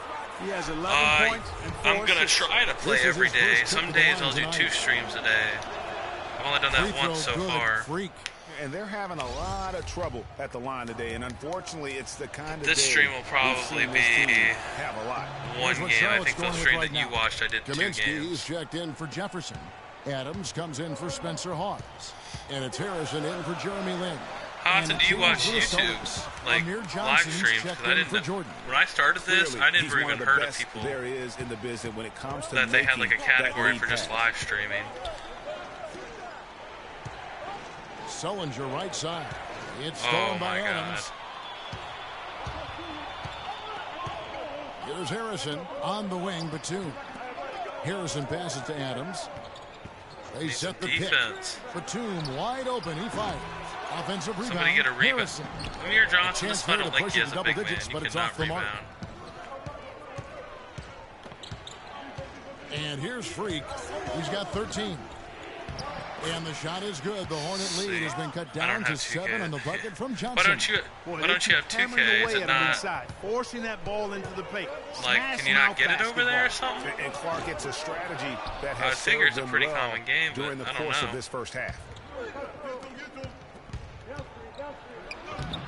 [SPEAKER 8] He has 11 points and 4
[SPEAKER 1] I'm going to
[SPEAKER 8] assists.
[SPEAKER 1] try to play
[SPEAKER 5] This is
[SPEAKER 1] every
[SPEAKER 5] his
[SPEAKER 1] day.
[SPEAKER 5] first
[SPEAKER 1] Some
[SPEAKER 5] trip to the
[SPEAKER 1] days
[SPEAKER 5] line
[SPEAKER 1] I'll do
[SPEAKER 5] tonight.
[SPEAKER 1] 2 streams a day. I've only done that
[SPEAKER 5] Free
[SPEAKER 1] once
[SPEAKER 5] throw
[SPEAKER 1] so
[SPEAKER 5] good.
[SPEAKER 1] far.
[SPEAKER 5] Freak.
[SPEAKER 6] And they're having a lot of trouble at the line today, and unfortunately, it's the kind of
[SPEAKER 1] This
[SPEAKER 6] day
[SPEAKER 1] stream will
[SPEAKER 6] we've
[SPEAKER 1] probably
[SPEAKER 6] seen this
[SPEAKER 1] be
[SPEAKER 6] team have a lot.
[SPEAKER 1] one
[SPEAKER 5] Here's what
[SPEAKER 1] game. I
[SPEAKER 5] Charlotte's
[SPEAKER 1] think the
[SPEAKER 5] going with
[SPEAKER 1] stream
[SPEAKER 5] right
[SPEAKER 1] that you
[SPEAKER 5] now.
[SPEAKER 1] watched, I did 2
[SPEAKER 5] Kaminsky
[SPEAKER 1] games.
[SPEAKER 5] is checked in for Jefferson. Adams comes in for Spencer Hawes. And it's Harrison in for Jeremy Lin.
[SPEAKER 1] Hodson, do you watch
[SPEAKER 5] for the
[SPEAKER 1] YouTube,
[SPEAKER 5] Celtics.
[SPEAKER 1] like
[SPEAKER 5] Amir
[SPEAKER 1] live
[SPEAKER 5] Johnson's
[SPEAKER 1] streams?
[SPEAKER 5] checked
[SPEAKER 1] Because I
[SPEAKER 5] in
[SPEAKER 1] didn't
[SPEAKER 5] for
[SPEAKER 1] know,
[SPEAKER 5] Jordan.
[SPEAKER 1] when I started this,
[SPEAKER 6] Clearly,
[SPEAKER 1] I never
[SPEAKER 6] he's one
[SPEAKER 1] even
[SPEAKER 6] of the
[SPEAKER 1] heard of
[SPEAKER 6] best
[SPEAKER 1] people
[SPEAKER 6] there is in the business when it comes to
[SPEAKER 1] that they had like a
[SPEAKER 6] making that
[SPEAKER 1] category
[SPEAKER 6] lead
[SPEAKER 1] for just
[SPEAKER 6] pass.
[SPEAKER 1] live streaming.
[SPEAKER 5] Sullinger right side. It's
[SPEAKER 1] Oh
[SPEAKER 5] stolen by
[SPEAKER 1] my God.
[SPEAKER 5] Adams. Here's Harrison on the wing, Batum. Harrison passes to Adams. They
[SPEAKER 1] Need
[SPEAKER 5] set
[SPEAKER 1] some
[SPEAKER 5] the
[SPEAKER 1] defense.
[SPEAKER 5] pick. Batum wide open. He fires. Offensive rebound.
[SPEAKER 1] Somebody get a rebound.
[SPEAKER 5] Harrison.
[SPEAKER 1] Amir Johnson,
[SPEAKER 5] chance
[SPEAKER 1] I
[SPEAKER 5] here
[SPEAKER 1] don't
[SPEAKER 5] to
[SPEAKER 1] think
[SPEAKER 5] push
[SPEAKER 1] he
[SPEAKER 5] it
[SPEAKER 1] has
[SPEAKER 5] to
[SPEAKER 1] a big
[SPEAKER 5] double
[SPEAKER 1] man.
[SPEAKER 5] digits,
[SPEAKER 1] You
[SPEAKER 5] but it's
[SPEAKER 1] cannot
[SPEAKER 5] off the mark.
[SPEAKER 1] rebound.
[SPEAKER 5] And here's Freak. He's got 13. And the shot is good. The Hornet lead has been cut down to 7 on the bucket from Johnson.
[SPEAKER 1] Why don't you have 2K?
[SPEAKER 8] Hammering
[SPEAKER 1] Is
[SPEAKER 8] away
[SPEAKER 1] it
[SPEAKER 8] at him
[SPEAKER 1] not
[SPEAKER 8] inside, forcing that ball into the paint.
[SPEAKER 1] like? Can you not get it over there or something?
[SPEAKER 6] And Clark, it's a strategy that
[SPEAKER 1] I
[SPEAKER 6] has
[SPEAKER 1] figure it's
[SPEAKER 6] served
[SPEAKER 1] a
[SPEAKER 6] them
[SPEAKER 1] pretty
[SPEAKER 6] well
[SPEAKER 1] common game, but
[SPEAKER 6] during the
[SPEAKER 1] I don't
[SPEAKER 6] course
[SPEAKER 1] know.
[SPEAKER 6] of this first half.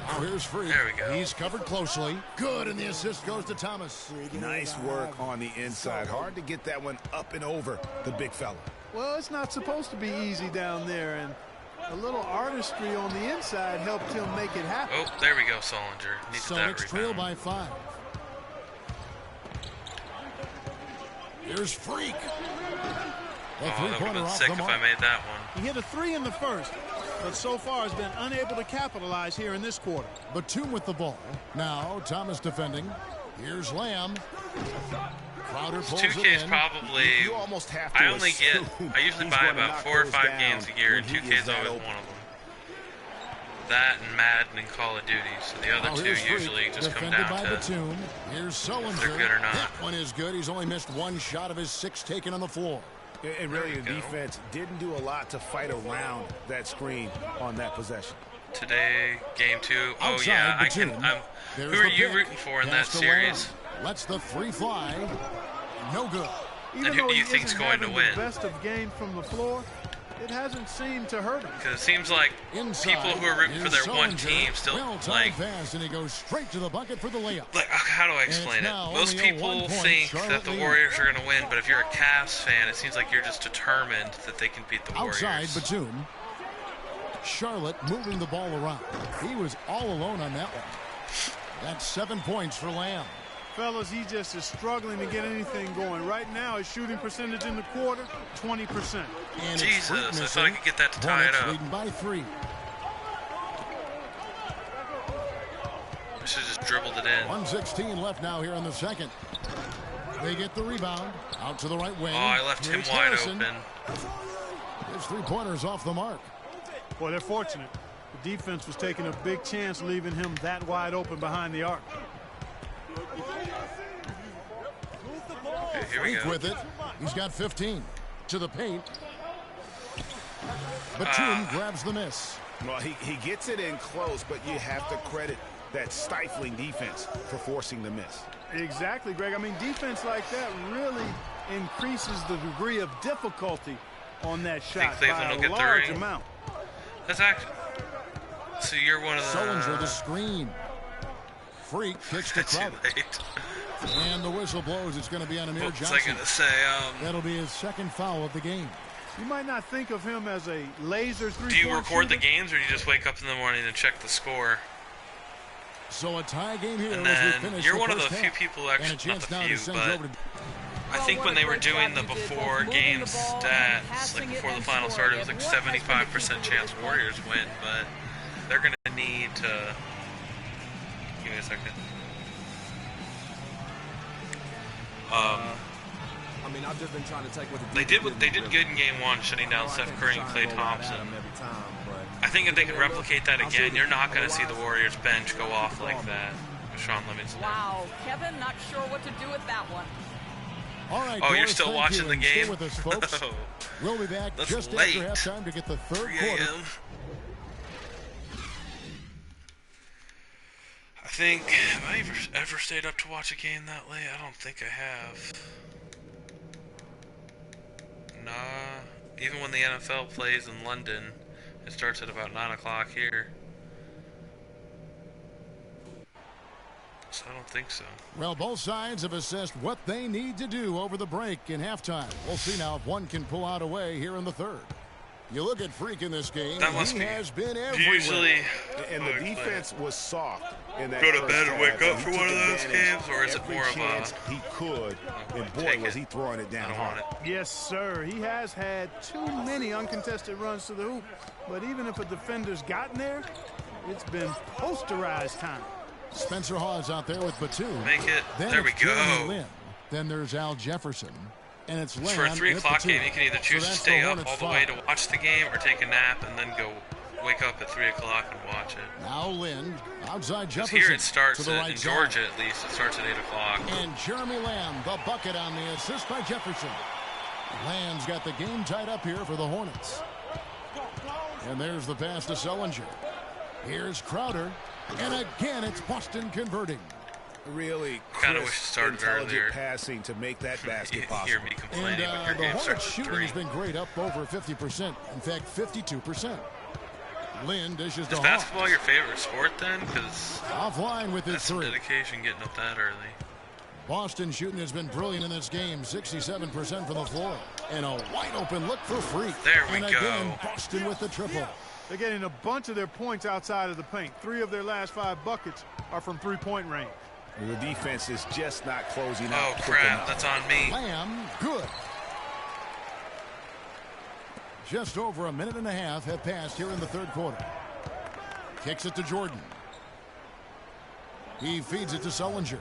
[SPEAKER 5] Now here's Freak.
[SPEAKER 1] There we go.
[SPEAKER 5] He's covered closely. Good, and the assist goes to Thomas.
[SPEAKER 6] Nice work on the inside. Hard to get that one up and over the big fella.
[SPEAKER 8] Well, it's not supposed to be easy down there, and a little artistry on the inside helped him make it happen.
[SPEAKER 1] Oh, there we go, Sullinger. Needed that
[SPEAKER 5] Celtics trail
[SPEAKER 1] rebound.
[SPEAKER 5] by 5. Here's Freak. The
[SPEAKER 1] Oh, that would have
[SPEAKER 5] three-pointer
[SPEAKER 1] been
[SPEAKER 5] off
[SPEAKER 1] sick
[SPEAKER 5] the
[SPEAKER 1] if
[SPEAKER 5] mark.
[SPEAKER 1] I made that one.
[SPEAKER 8] He hit a 3 in the first, but so far has been unable to capitalize here in this quarter.
[SPEAKER 5] Batum with the ball. Now Thomas defending. Here's Lamb. Crowder pulls it
[SPEAKER 1] 2K is
[SPEAKER 5] in.
[SPEAKER 1] probably.
[SPEAKER 6] You almost have to
[SPEAKER 1] I only get.
[SPEAKER 6] assume
[SPEAKER 1] I usually
[SPEAKER 6] he's
[SPEAKER 1] buy
[SPEAKER 6] gonna
[SPEAKER 1] about
[SPEAKER 6] knock
[SPEAKER 1] 4 or
[SPEAKER 6] those
[SPEAKER 1] 5
[SPEAKER 6] down
[SPEAKER 1] games a year, and
[SPEAKER 6] when he
[SPEAKER 1] 2K
[SPEAKER 6] is
[SPEAKER 1] is
[SPEAKER 6] that
[SPEAKER 1] always
[SPEAKER 6] open.
[SPEAKER 1] one of them. That and Madden and Call of Duty. So the
[SPEAKER 5] Now
[SPEAKER 1] other two
[SPEAKER 5] here's Freak,
[SPEAKER 1] usually just come
[SPEAKER 5] defended
[SPEAKER 1] down
[SPEAKER 5] by
[SPEAKER 1] to
[SPEAKER 5] Batum. Here's Sullinger.
[SPEAKER 1] if they're good or not.
[SPEAKER 5] That one is good. He's only missed 1 shot of his 6 taken on the floor.
[SPEAKER 6] And really, the
[SPEAKER 1] There we go.
[SPEAKER 6] defense didn't do a lot to fight around that screen on that possession.
[SPEAKER 1] today, game 2. Oh
[SPEAKER 5] Outside
[SPEAKER 1] yeah, I
[SPEAKER 5] Batum.
[SPEAKER 1] can.
[SPEAKER 5] There's
[SPEAKER 1] Who are
[SPEAKER 5] the
[SPEAKER 1] you
[SPEAKER 5] pick.
[SPEAKER 1] rooting for in that
[SPEAKER 5] Pass to Lamb.
[SPEAKER 1] series?
[SPEAKER 5] Lets the 3 fly. No good.
[SPEAKER 8] Even
[SPEAKER 1] And who
[SPEAKER 8] though
[SPEAKER 1] do you
[SPEAKER 8] he
[SPEAKER 1] think's
[SPEAKER 8] isn't
[SPEAKER 1] going to
[SPEAKER 8] having
[SPEAKER 1] win?
[SPEAKER 8] the best of games from the floor, it hasn't seemed to hurt him.
[SPEAKER 1] Because it seems like
[SPEAKER 5] Inside,
[SPEAKER 1] people who are rooting for their
[SPEAKER 5] here's
[SPEAKER 1] one
[SPEAKER 5] Sullinger.
[SPEAKER 1] team still
[SPEAKER 5] Well-timed
[SPEAKER 1] like.
[SPEAKER 5] pass, and he goes straight to the bucket for the layup.
[SPEAKER 1] Like, how do I explain
[SPEAKER 5] it's
[SPEAKER 1] it?
[SPEAKER 5] now
[SPEAKER 1] Most
[SPEAKER 5] only a
[SPEAKER 1] people
[SPEAKER 5] 1-point
[SPEAKER 1] think
[SPEAKER 5] Charlotte
[SPEAKER 1] that the
[SPEAKER 5] lead.
[SPEAKER 1] Warriors are going to win, but if you're a Cavs fan, it seems like you're just determined that they can beat the Warriors.
[SPEAKER 5] Outside Batum. Charlotte moving the ball around. He was all alone on that one. That's 7 points for Lamb.
[SPEAKER 8] Fellas, he just is struggling to get anything going. Right now, his shooting percentage in the quarter, 20%.
[SPEAKER 5] And
[SPEAKER 1] Jesus,
[SPEAKER 5] it's Freak
[SPEAKER 1] I thought I
[SPEAKER 5] missing.
[SPEAKER 1] could get that to tie it
[SPEAKER 5] Hornets
[SPEAKER 1] up.
[SPEAKER 5] leading by 3.
[SPEAKER 1] I should have just dribbled it in.
[SPEAKER 5] 1:16 left now here in the second. They get the rebound. Out to the right wing.
[SPEAKER 1] Oh, I left him
[SPEAKER 5] Here's
[SPEAKER 1] wide
[SPEAKER 5] Harrison.
[SPEAKER 1] open.
[SPEAKER 5] His 3-pointers off the mark.
[SPEAKER 8] Boy, they're fortunate. The defense was taking a big chance leaving him that wide open behind the arc.
[SPEAKER 1] Okay, Here we
[SPEAKER 5] Freak
[SPEAKER 1] go.
[SPEAKER 5] with it. He's got 15. To the paint. Batum grabs the miss.
[SPEAKER 6] Well, he gets it in close, but you have to credit that stifling defense for forcing the miss.
[SPEAKER 8] Exactly, Greg. I mean, defense like that really increases the degree of difficulty on that shot by a large amount.
[SPEAKER 1] That's actually. So you're one of the.
[SPEAKER 5] Sullinger the screen. Freak kicks to Crowder. And the whistle blows. It's going to be on Amir Johnson.
[SPEAKER 1] What was I going to say?
[SPEAKER 5] That'll be his second foul of the game.
[SPEAKER 8] You might not think of him as a laser three-point
[SPEAKER 1] shooter. Do you record the
[SPEAKER 8] shooter.
[SPEAKER 1] games, or do you just wake up in the morning and check the score?
[SPEAKER 5] So a tie game here.
[SPEAKER 1] And then you're one of the few people, actually, not the few, but I think when they were doing the before game stats, like before the final started, it was like 75% chance Warriors win, but they're going to need to. Give me a second.
[SPEAKER 10] I mean, I've just been trying to take what
[SPEAKER 1] they did good in game one, shutting down Steph Curry and Klay Thompson. I think if they could replicate that again, you're not going to see the Warriors bench go off like that with Sean Livingston.
[SPEAKER 7] Wow, Kevin, not sure what to do with that one.
[SPEAKER 5] All right,
[SPEAKER 1] oh, you're still watching the game?
[SPEAKER 5] Stay with us, folks. We'll be back just
[SPEAKER 1] late.
[SPEAKER 5] after halftime to get the third quarter.
[SPEAKER 1] I think, have I ever stayed up to watch a game that late? I don't think I have. Nah. Even when the NFL plays in London, it starts at about 9 o'clock here. So I don't think so.
[SPEAKER 5] Well, both sides have assessed what they need to do over the break in halftime. We'll see now if one can pull out a way here in the third. You look at Freak in this game, he has been everywhere.
[SPEAKER 1] Usually,
[SPEAKER 6] and the defense was soft in that
[SPEAKER 1] go to bed and wake up for one of those games, or is it more of a
[SPEAKER 6] he could, and boy was he throwing it down hard.
[SPEAKER 8] Yes, sir. He has had too many uncontested runs to the hoop, but even if a defender's gotten there, it's been posterized time.
[SPEAKER 5] Spencer Hawes out there with Batum.
[SPEAKER 1] Make it.
[SPEAKER 5] Then
[SPEAKER 1] there we go.
[SPEAKER 5] Lynn. Then there's Al Jefferson. And it's
[SPEAKER 1] for a 3 o'clock game, you can either choose to stay up all the way to watch the game or take a nap and then go wake up at 3 o'clock and watch it.
[SPEAKER 5] Now Lynn, outside Jefferson.
[SPEAKER 1] Here it starts
[SPEAKER 5] to the right
[SPEAKER 1] in Georgia at least. It starts at 8 o'clock.
[SPEAKER 5] And Jeremy Lamb, the bucket on the assist by Jefferson. Lamb's got the game tied up here for the Hornets. And there's the pass to Sullinger. Here's Crowder. And again, it's Boston converting.
[SPEAKER 6] Really
[SPEAKER 1] kind of wish it started earlier.
[SPEAKER 6] Passing to make that basket
[SPEAKER 1] you
[SPEAKER 6] possible.
[SPEAKER 1] Hear me complaining,
[SPEAKER 5] and
[SPEAKER 1] but your
[SPEAKER 5] the
[SPEAKER 1] game
[SPEAKER 5] Hornets
[SPEAKER 1] starts
[SPEAKER 5] shooting has been great, up over 50%. In fact, 52%. Lynn dishes to
[SPEAKER 1] Is basketball your favorite sport then? Because
[SPEAKER 5] offline with his three.
[SPEAKER 1] Dedication getting up that early.
[SPEAKER 5] Boston shooting has been brilliant in this game, 67% from the floor. And a wide open look for Freak.
[SPEAKER 1] There we
[SPEAKER 5] and again, Boston with the triple.
[SPEAKER 8] They're getting a bunch of their points outside of the paint. 3 of their last 5 buckets are from three-point range.
[SPEAKER 6] The defense is just not closing out.
[SPEAKER 1] Oh, crap. That's on me.
[SPEAKER 5] Lamb, good. Just over a minute and a half have passed here in the third quarter. Kicks it to Jordan. He feeds it to Sullinger.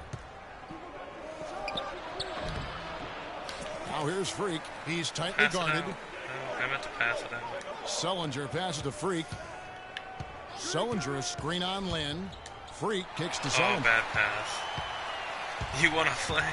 [SPEAKER 5] Now here's Freak. He's tightly guarded.
[SPEAKER 1] I meant to pass it out.
[SPEAKER 5] Sullinger passes to Freak. Sullinger a screen on Lynn. Freak kicks to Sullinger.
[SPEAKER 1] Oh, bad pass. You want to play?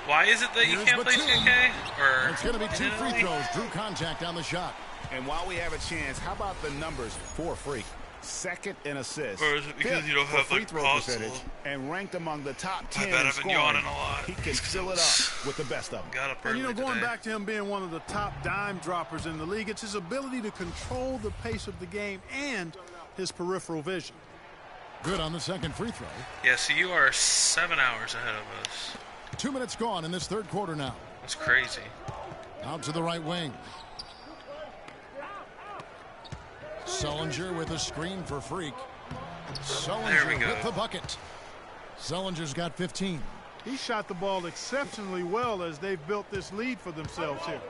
[SPEAKER 1] Why is it that you can't play 2K? Or
[SPEAKER 5] it's going to be 2 free throws. Drew contact on the shot.
[SPEAKER 6] And while we have a chance, how about the numbers for Freak? Second in assists.
[SPEAKER 1] Or is it because you don't have
[SPEAKER 6] free
[SPEAKER 1] like
[SPEAKER 6] throw percentage and ranked among the top 10
[SPEAKER 1] I bet
[SPEAKER 6] in
[SPEAKER 1] I've been yawning
[SPEAKER 6] scoring.
[SPEAKER 1] a lot.
[SPEAKER 6] He can fill it up with the best of them.
[SPEAKER 1] Got up
[SPEAKER 8] And
[SPEAKER 1] early
[SPEAKER 8] going
[SPEAKER 1] today.
[SPEAKER 8] back to him being one of the top dime droppers in the league, it's his ability to control the pace of the game and his peripheral vision.
[SPEAKER 5] Good on the second free throw.
[SPEAKER 1] Yeah, so you are 7 hours ahead of us.
[SPEAKER 5] 2 minutes gone in this third quarter now.
[SPEAKER 1] That's crazy.
[SPEAKER 5] Out to the right wing. Sullinger with a screen for Freak. Sullinger with the bucket. Sullinger's got 15.
[SPEAKER 8] He shot the ball exceptionally well as they've built this lead for themselves here.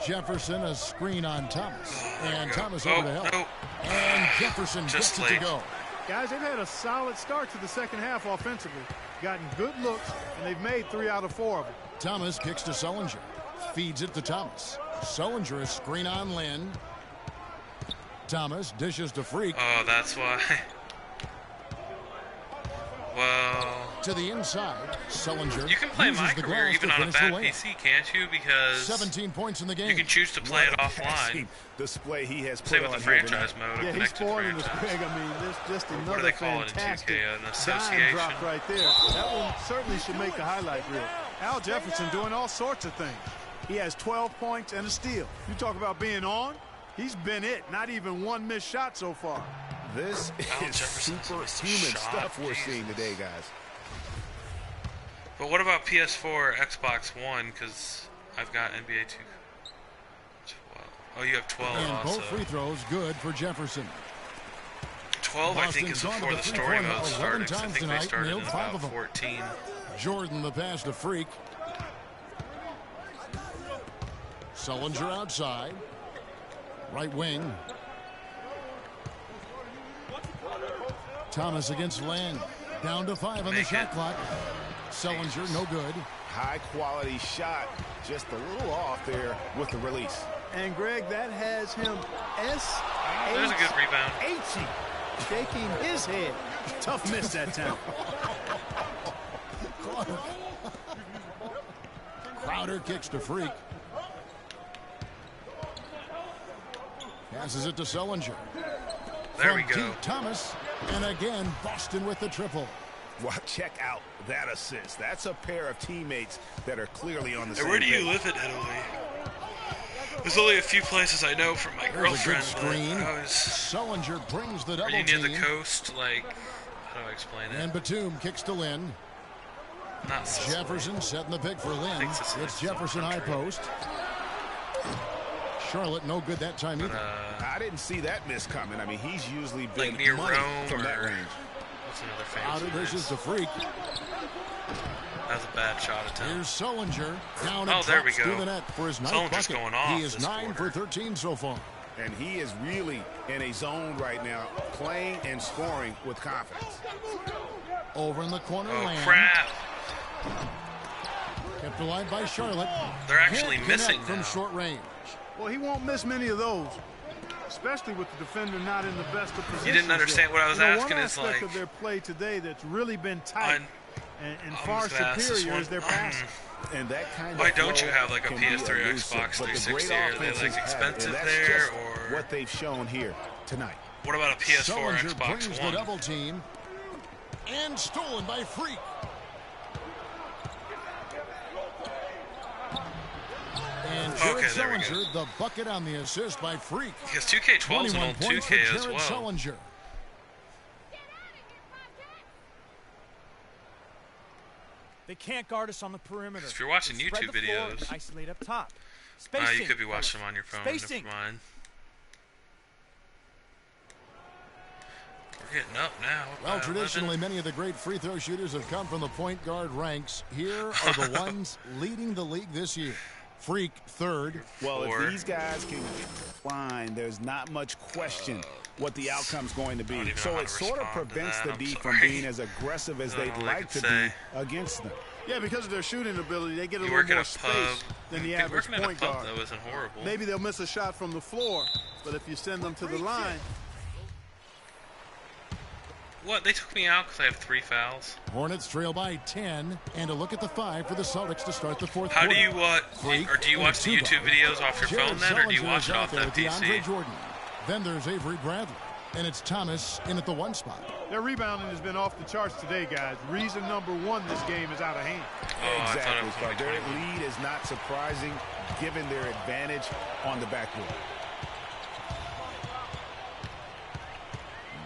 [SPEAKER 5] Jefferson a screen on Thomas. And Thomas over to help.
[SPEAKER 1] No.
[SPEAKER 5] And Jefferson
[SPEAKER 1] Just
[SPEAKER 5] gets it to go.
[SPEAKER 8] Guys, they've had a solid start to the second half offensively. Gotten good looks, and they've made 3 out of 4 of them.
[SPEAKER 5] Thomas kicks to Sullinger. Feeds it to Thomas. Sullinger a screen on Lynn. Thomas dishes to Freak.
[SPEAKER 1] Oh, that's why. Well,
[SPEAKER 5] to the inside, Sullinger.
[SPEAKER 1] You can play My Career even on a bad PC, can't you? Because
[SPEAKER 5] 17 points in the game.
[SPEAKER 1] You can choose to play it offline.
[SPEAKER 6] Display he has put
[SPEAKER 1] Same with the franchise mode.
[SPEAKER 8] Yeah, he's spoiling the Greg. I mean, this just
[SPEAKER 1] what do
[SPEAKER 8] another
[SPEAKER 1] they call
[SPEAKER 8] fantastic
[SPEAKER 1] it in 2K? An
[SPEAKER 8] dime
[SPEAKER 1] association?
[SPEAKER 8] drop right there. That one certainly should make the highlight reel. Al Jefferson doing all sorts of things. He has 12 points and a steal. You talk about being on, he's been it. Not even one missed shot so far.
[SPEAKER 6] This is superhuman stuff we're seeing today, guys.
[SPEAKER 1] But what about PS4 or Xbox One? Because I've got NBA 2. 12. Oh, you have 12
[SPEAKER 5] and
[SPEAKER 1] also.
[SPEAKER 5] Both free throws good for Jefferson.
[SPEAKER 1] 12, I think, is before the story mode started. I think they started in about 14.
[SPEAKER 5] Jordan the pass to Freak. Sullinger outside. Right wing. Thomas against Len. Down to 5 on the shot clock. Sullinger, no good.
[SPEAKER 6] High quality shot, just a little off there with the release.
[SPEAKER 8] And Greg, that has him
[SPEAKER 1] There's a good rebound.
[SPEAKER 8] Shaking his head. Tough miss that time.
[SPEAKER 5] Crowder kicks to Freak. Passes it to Sullinger.
[SPEAKER 1] There we go.
[SPEAKER 5] Thomas, and again Boston with the triple.
[SPEAKER 6] Well, check out that assist. That's a pair of teammates that are clearly on the same
[SPEAKER 1] Where do you
[SPEAKER 6] page.
[SPEAKER 1] live in Italy? There's only a few places I know from my girlfriend.
[SPEAKER 5] Screen.
[SPEAKER 1] I was,
[SPEAKER 5] Sullinger brings the double
[SPEAKER 1] are you near
[SPEAKER 5] team.
[SPEAKER 1] the coast? Like, how do I explain it?
[SPEAKER 5] And Batum kicks to Lynn.
[SPEAKER 1] Not Sicily.
[SPEAKER 5] Jefferson setting the pick for Lynn. It's Jefferson high post. Charlotte no good that time either.
[SPEAKER 6] I didn't see that miss coming. I mean, he's usually been
[SPEAKER 1] like near
[SPEAKER 6] money
[SPEAKER 1] Rome
[SPEAKER 6] from that
[SPEAKER 1] or
[SPEAKER 6] range.
[SPEAKER 1] what's another famous
[SPEAKER 5] Out of this is the Freak.
[SPEAKER 1] That was a bad shot attempt.
[SPEAKER 5] Here's Sullinger down
[SPEAKER 1] Oh,
[SPEAKER 5] and
[SPEAKER 1] there we
[SPEAKER 5] to
[SPEAKER 1] go.
[SPEAKER 5] the net for his ninth
[SPEAKER 1] Sullinger's
[SPEAKER 5] bucket.
[SPEAKER 1] going off
[SPEAKER 5] He is
[SPEAKER 1] this
[SPEAKER 5] 9 for 13 so far.
[SPEAKER 6] And he is really in a zone right now, playing and scoring with confidence.
[SPEAKER 5] Over in the corner
[SPEAKER 1] Oh,
[SPEAKER 5] land.
[SPEAKER 1] crap.
[SPEAKER 5] Kept alive by Charlotte.
[SPEAKER 1] They're actually
[SPEAKER 5] Can't
[SPEAKER 1] missing
[SPEAKER 5] connect from
[SPEAKER 1] now.
[SPEAKER 5] short range.
[SPEAKER 8] Well, he won't miss many of those, especially with the defender not in the best of positions.
[SPEAKER 1] You didn't understand what I was asking.
[SPEAKER 8] One
[SPEAKER 1] Is
[SPEAKER 8] aspect
[SPEAKER 1] like
[SPEAKER 8] of their play today that's really been tight and far
[SPEAKER 1] just gonna ask this
[SPEAKER 8] superior is their
[SPEAKER 1] one.
[SPEAKER 8] passing.
[SPEAKER 6] And that kind
[SPEAKER 1] Why
[SPEAKER 6] of
[SPEAKER 1] don't you
[SPEAKER 6] flow
[SPEAKER 1] have like a
[SPEAKER 6] can be
[SPEAKER 1] PS3 or
[SPEAKER 6] elusive,
[SPEAKER 1] Xbox
[SPEAKER 6] but the
[SPEAKER 1] 360?
[SPEAKER 6] great
[SPEAKER 1] Are they
[SPEAKER 6] offenses
[SPEAKER 1] like
[SPEAKER 6] have it,
[SPEAKER 1] expensive
[SPEAKER 6] and that's
[SPEAKER 1] there,
[SPEAKER 6] just
[SPEAKER 1] or
[SPEAKER 6] what they've shown here tonight?
[SPEAKER 1] what about a PS4 or
[SPEAKER 5] Sullinger
[SPEAKER 1] Xbox
[SPEAKER 5] brings
[SPEAKER 1] One?
[SPEAKER 5] the double team. And stolen by Freak. And Jared
[SPEAKER 1] Okay, there we go.
[SPEAKER 5] Sullinger, the bucket on the assist by Freak.
[SPEAKER 1] Because 2K12 is an
[SPEAKER 5] 21
[SPEAKER 1] old
[SPEAKER 5] points
[SPEAKER 1] 2K
[SPEAKER 5] for
[SPEAKER 1] as
[SPEAKER 5] Jared
[SPEAKER 1] well.
[SPEAKER 5] Sullinger.
[SPEAKER 9] They can't guard us on the perimeter.
[SPEAKER 1] If you're watching
[SPEAKER 9] They spread
[SPEAKER 1] YouTube
[SPEAKER 9] the floor
[SPEAKER 1] videos,
[SPEAKER 9] and isolate up top. Spacing,
[SPEAKER 1] you could be watching them on your phone.
[SPEAKER 9] Spacing.
[SPEAKER 1] Never mind. We're getting up now.
[SPEAKER 5] Well, traditionally, many of the great free throw shooters have come from the point guard ranks. Here are the ones leading the league this year. Freak, third.
[SPEAKER 6] Well, if these guys can line, there's not much question what the outcome's going to be. So it sort of prevents the D from being as aggressive as they'd like to be against them.
[SPEAKER 8] Yeah, because of their shooting ability, they get a
[SPEAKER 1] You
[SPEAKER 8] little
[SPEAKER 1] work at
[SPEAKER 8] more
[SPEAKER 1] a
[SPEAKER 8] space
[SPEAKER 1] pub.
[SPEAKER 8] than the
[SPEAKER 1] Dude,
[SPEAKER 8] average
[SPEAKER 1] working at a
[SPEAKER 8] point
[SPEAKER 1] pub,
[SPEAKER 8] guard.
[SPEAKER 1] though, isn't horrible.
[SPEAKER 8] Maybe they'll miss a shot from the floor, but if you send them to the line.
[SPEAKER 1] What? They took me out because I have 3 fouls?
[SPEAKER 5] Hornets trail by 10, and a look at the 5 for the Celtics to start the fourth
[SPEAKER 1] How
[SPEAKER 5] quarter.
[SPEAKER 1] do you or do you watch the YouTube videos off your phone then, or do you watch it off that PC?
[SPEAKER 5] DeAndre Jordan. Then there's Avery Bradley, and it's Thomas in at the 1 spot.
[SPEAKER 8] Their rebounding has been off the charts today, guys. Reason number 1, this game is out of hand.
[SPEAKER 1] Oh,
[SPEAKER 6] Exactly, Clark. Their lead is not surprising given their advantage on the backboard.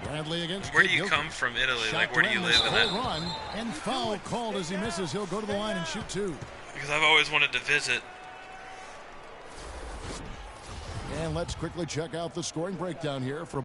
[SPEAKER 5] Bradley against
[SPEAKER 1] Where do
[SPEAKER 5] Kid
[SPEAKER 1] you
[SPEAKER 5] Gilchrist.
[SPEAKER 1] come from, Italy?
[SPEAKER 5] Shot
[SPEAKER 1] Like, where do you
[SPEAKER 5] Ramos,
[SPEAKER 1] live in that?
[SPEAKER 5] full run, and foul called as he misses. He'll go to the line and shoot 2.
[SPEAKER 1] Because I've always wanted to visit.
[SPEAKER 5] And let's quickly check out the scoring breakdown here from